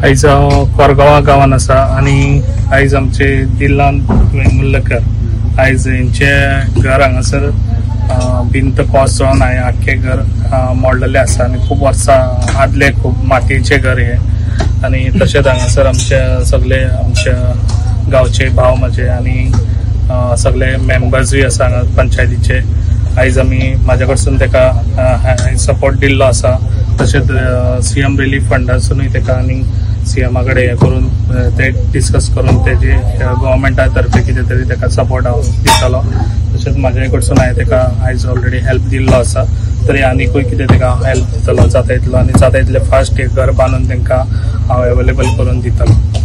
आयज कोरगांवा गांवांत आसा आणि आयज आमचे दिलान मुल्लकर आयज हेंचे घर हांगासर भिंत कोस जावन आख्खे घर मोडलेले आसा आणि खूप वर्सां आदले खूप मातयेचे घर हे आणि तशेंच हांगासर सगळे आमच्या गांवचे भाव म्हजे आणि सगळे मेंबर्सूय आसा हांगा पंचायतीचे आयज आमी म्हाज्या कडसून तेका सपोर्ट दिल्लो आसा तशेंच सीएम रिलीफ फंडासूनय तेका आनी सीएमा कडेन हे करून ते डिस्कस करून तेजे गव्हर्मेंटा तर्फे कितें तरी तेका सपोर्ट हांव दितलो तशेंच म्हाजे कडसून हांवें तेका आयज ऑलरेडी हेल्प दिल्लो आसा तरी आनीकूय कितें तेका हेल्प दितलो जाता तितलो आनी जाता तितले फास्ट एक घर बांदून तेंकां हांव अवेलेबल करून दितलो।